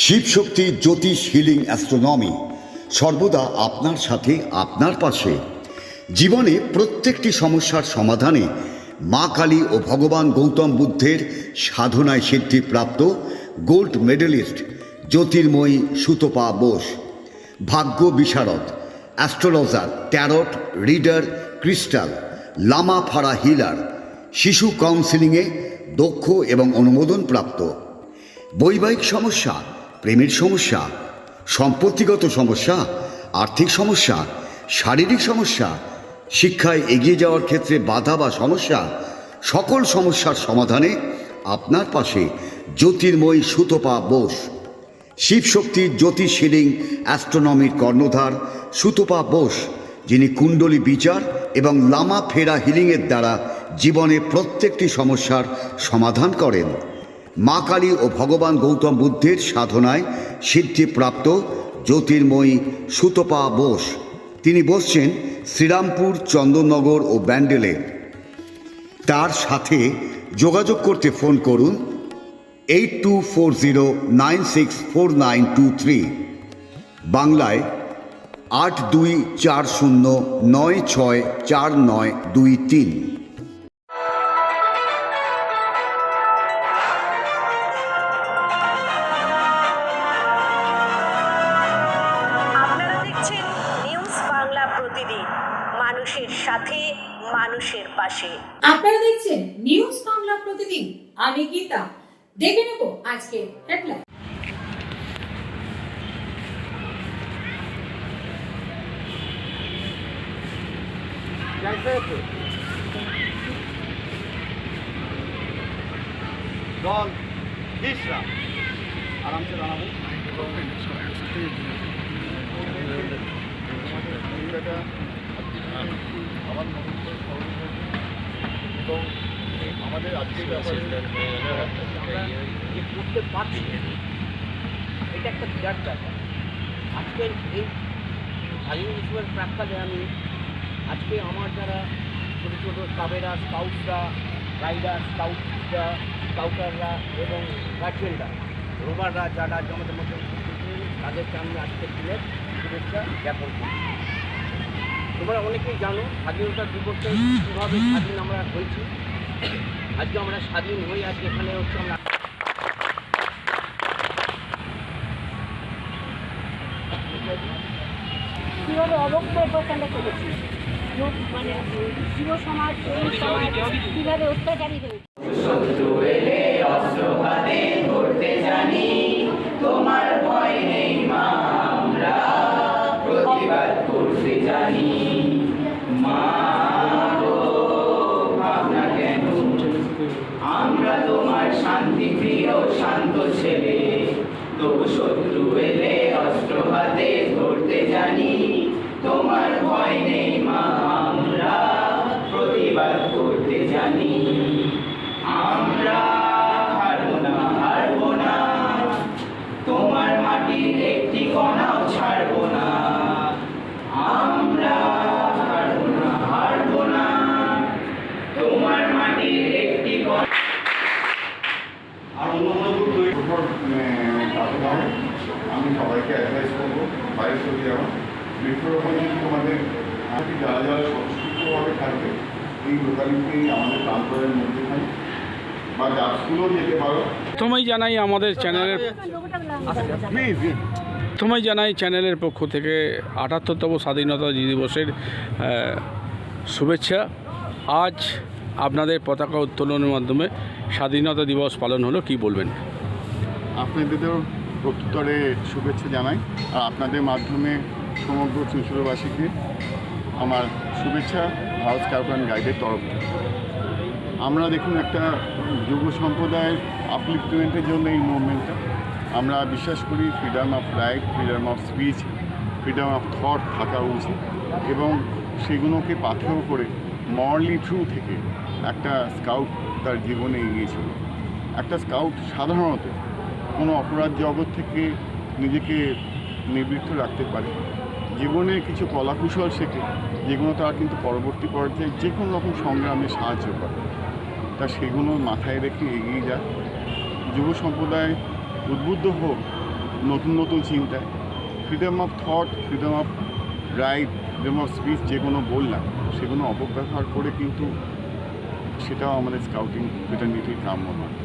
শিবশক্তি জ্যোতিষ healing astronomy সর্বদা আপনার সাথে, আপনার পাশে। জীবনে প্রত্যেকটি সমস্যার সমাধানে মা কালী ও ভগবান গৌতম বুদ্ধের সাধনায় সিদ্ধিপ্রাপ্ত গোল্ড মেডেলিস্ট জ্যোতির্ময়ী সুতপা বোস, ভাগ্য বিশারদ, অ্যাস্ট্রোলজার, ট্যারট রিডার, ক্রিস্টাল, লামা ফাড়া হিলার, শিশু কাউন্সিলিংয়ে দক্ষ এবং অনুমোদনপ্রাপ্ত। বৈবাহিক সমস্যা, প্রেমের সমস্যা, সম্পত্তিগত সমস্যা, আর্থিক সমস্যা, শারীরিক সমস্যা, শিক্ষায় এগিয়ে যাওয়ার ক্ষেত্রে বাধা বা সমস্যা, সকল সমস্যার সমাধানে আপনার পাশে জ্যোতির্ময়ী সুতপা বোস। শিবশক্তির জ্যোতিষ হিলিং অ্যাস্ট্রোনমির কর্ণধার সুতপা বোস, যিনি কুণ্ডলী বিচার এবং লামা ফেরা হিলিংয়ের দ্বারা জীবনে প্রত্যেকটি সমস্যার সমাধান করেন। মা কালী ও ভগবান গৌতম বুদ্ধের সাধনায় সিদ্ধিপ্রাপ্ত জ্যোতির্ময়ী সুতপা বোস। তিনি বসছেন শ্রীরামপুর, চন্দননগর ও ব্যান্ডেলে। তার সাথে যোগাযোগ করতে ফোন করুন 8240964923, বাংলায় 8240964923। মানুষের সাথে, মানুষের পাশে। আপনারা দেখছেন নিউজ বাংলা প্রতিদিন। আমি গীতা। দেখে নেব আজকে হেডলাইন। জল বিশ্রাম আরামসে বানাবো। এবং আমাদের আজকে করতে পারছি, এটা একটা বিরাট ব্যাপার। আজকের এই স্বাধীন উৎসবের প্রাক্কালে আমি আজকে আমার যারা ছোটো ছোটো ক্লাবেরা, স্কাউটরা, রাইডার, স্কাউটাররা এবং গার্জেনরা, রোভাররা যারা আমাদের মধ্যে তাদেরকে আমি আজকের দিনের শুভেচ্ছা জ্ঞাপন করি। তোমরা অনেকেই জানো স্বাধীনতা দিবসে কীভাবে স্বাধীন আমরা হয়েছি। আজকে আমরা স্বাধীন হই, আজকে এখানে হচ্ছে আমরা কীভাবে অবক্ষয় প্রকাণ্ড করেছি, মানে যুব সমাজ কীভাবে অত্যাচারী হয়েছে। তোমার ভয় নেই মা, আমরা প্রতিবাদ করতে জানি। মা গো, ভাবনা কেন, আমরা তোমার শান্তি প্রিয় শান্ত ছেলে। তবু শত্রু এলে অস্ত্র হাতে ধরতে জানি। তোমার ভয় নেই মা, আমরা প্রতিবাদ করতে জানি। আমরা হারবো না, তোমার মাটির একটি কণাও ছাড়বো না। আমরা হারবো না, তোমার মাটির একটি কণা। আর আমি সবাইকে অ্যাডভাইস করবো বাইরে চলে যাওয়া। বৃক্ষরোপণ যদি তোমাদের যারা যারা স্বতঃস্ফূর্তভাবে থাকবে এই লোকালিটি আমাদের প্রান্তরের মধ্যে থাকে বা গাছগুলোও যেতে পারো। প্রথমেই জানাই আমাদের চ্যানেলের চ্যানেলের পক্ষ থেকে ৭৮তম স্বাধীনতা দিবসের শুভেচ্ছা। আজ আপনাদের পতাকা উত্তোলনের মাধ্যমে স্বাধীনতা দিবস পালন হলো, কি বলবেন? আপনাদেরও প্রত্যুত্তরে শুভেচ্ছা জানাই, আর আপনাদের মাধ্যমে সমগ্র চুঁচুড়াবাসীকে আমার শুভেচ্ছা ভারত স্কাউট অ্যান্ড গাইডের তরফ থেকে। আমরা দেখুন একটা যুব সম্প্রদায়ের আপলিফটমেন্টের জন্য এই মুভমেন্টটা। আমরা বিশ্বাস করি freedom of right, freedom of speech, freedom of thought থাকা উচিত, এবং সেগুলোকে পাথেয় করে মরালি ট্রু থেকে একটা স্কাউট তার জীবনে এগিয়ে চলে। একটা স্কাউট সাধারণত কোনো অপরাধ জগৎ থেকে নিজেকে নিবৃত্ত রাখতে পারে, জীবনে কিছু কলাকুশল শেখে যেগুলো তার কিন্তু পরবর্তী পর্যায়ে যে কোনো রকম সংগ্রামে সাহায্য করে। তা সেগুলো মাথায় রেখে এগিয়ে যায়। যুব সম্প্রদায় উদ্বুদ্ধ হোক নতুন নতুন চিন্তায়, freedom of thought, freedom of right, freedom of speech যেগুলো বললাম সেগুলো অপব্যবহার করে কিন্তু সেটাও আমাদের স্কাউটিং ফ্রেটার্নিটির কাম্য নয়।